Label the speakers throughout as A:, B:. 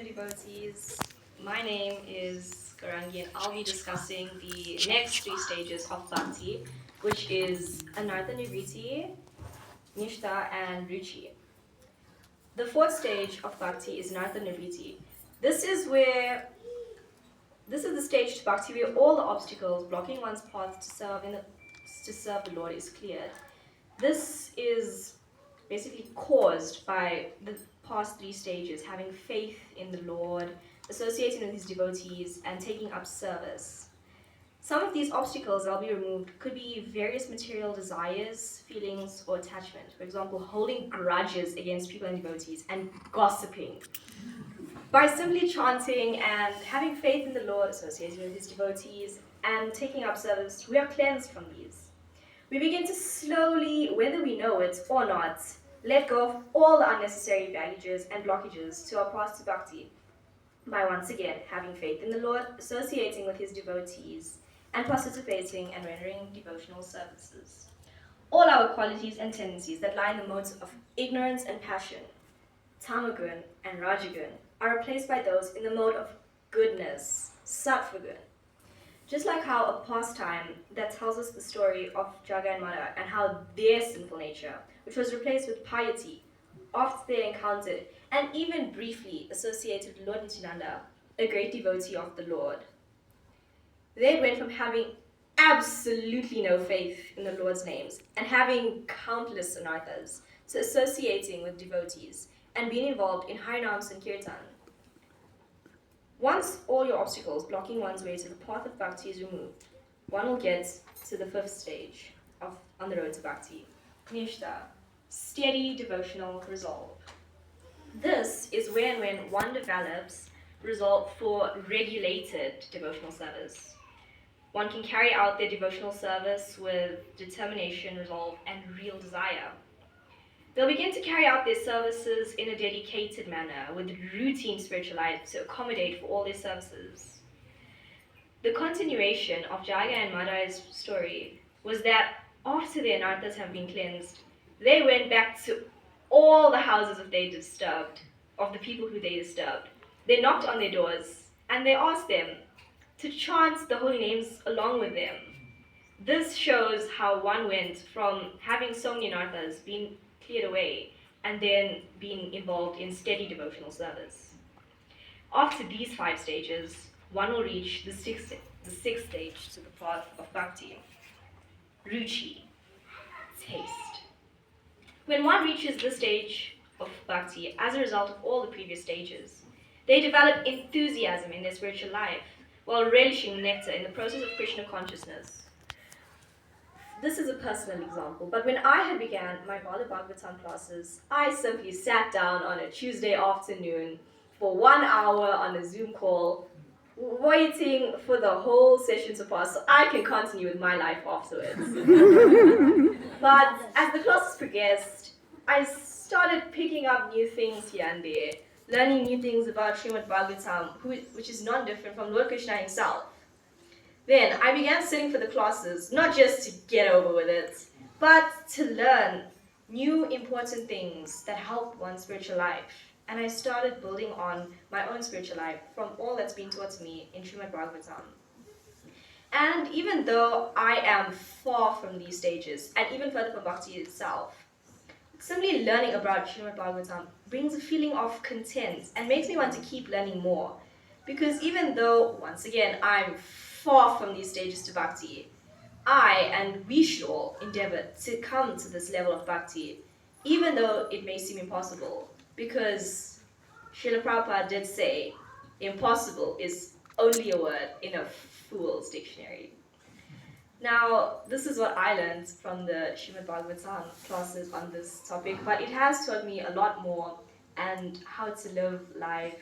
A: devotees. My name is Gaurangi and I'll be discussing the next three stages of Bhakti, which is Anartha Nivriti, Nishta, and Ruchi. The fourth stage of Bhakti is Anartha Nivriti. This is the stage to Bhakti where all the obstacles blocking one's path to serve the Lord is cleared. This is basically caused by the past three stages: having faith in the Lord, associating with his devotees, and taking up service. Some of these obstacles that will be removed could be various material desires, feelings, or attachment. For example, holding grudges against people and devotees and gossiping. By simply chanting and having faith in the Lord, associating with his devotees, and taking up service, we are cleansed from these. We begin to slowly, whether we know it or not, let go of all the unnecessary baggages and blockages to our path to Bhakti by once again having faith in the Lord, associating with his devotees, and participating and rendering devotional services. All our qualities and tendencies that lie in the modes of ignorance and passion, tamagun and rajagun, are replaced by those in the mode of goodness, sattvagun. Just like how a pastime that tells us the story of Jaga and Mara and how their sinful nature, which was replaced with piety, after they encountered and even briefly associated with Lord Nityananda, a great devotee of the Lord. They went from having absolutely no faith in the Lord's names and having countless anarthas to associating with devotees and being involved in Harinam Sankirtan. Once all your obstacles blocking one's way to the path of Bhakti is removed, one will get to the fifth stage on the road to Bhakti, Nishta, steady devotional resolve. This is when one develops resolve for regulated devotional service. One can carry out their devotional service with determination, resolve, and real desire. They'll begin to carry out their services in a dedicated manner with routine spiritual life to accommodate for all their services. The continuation of Jaga and Madai's story was that after their anarthas have been cleansed, they went back to all the houses of the people who they disturbed. They knocked on their doors and they asked them to chant the holy names along with them. This shows how one went from having so many anarthas being cleared away and then being involved in steady devotional service. After these 5 stages, one will reach the sixth stage to the path of Bhakti, Ruchi, taste. When one reaches this stage of Bhakti as a result of all the previous stages, they develop enthusiasm in their spiritual life while relishing nectar in the process of Krishna consciousness. This is a personal example, but when I had began my Bala Bhagavatam classes, I simply sat down on a Tuesday afternoon for 1 hour on a Zoom call, waiting for the whole session to pass so I can continue with my life afterwards. But as the classes progressed, I started picking up new things here and there, learning new things about Srimad Bhagavatam, which is not different from Lord Krishna himself. Then I began sitting for the classes, not just to get over with it, but to learn new important things that help one's spiritual life. And I started building on my own spiritual life from all that's been taught to me in Srimad Bhagavatam. And even though I am far from these stages, and even further from Bhakti itself, simply learning about Srimad Bhagavatam brings a feeling of content and makes me want to keep learning more. Because even though, once again, I'm far from these stages to Bhakti, I and we should all endeavor to come to this level of Bhakti, even though it may seem impossible, because Srila Prabhupada did say, impossible is only a word in a fool's dictionary. Now, this is what I learned from the Srimad Bhagavatam classes on this topic, but it has taught me a lot more and how to live life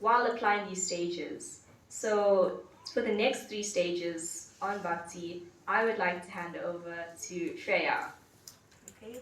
A: while applying these stages. So, for the next 3 stages on Bhakti, I would like to hand over to Shreya.
B: Okay.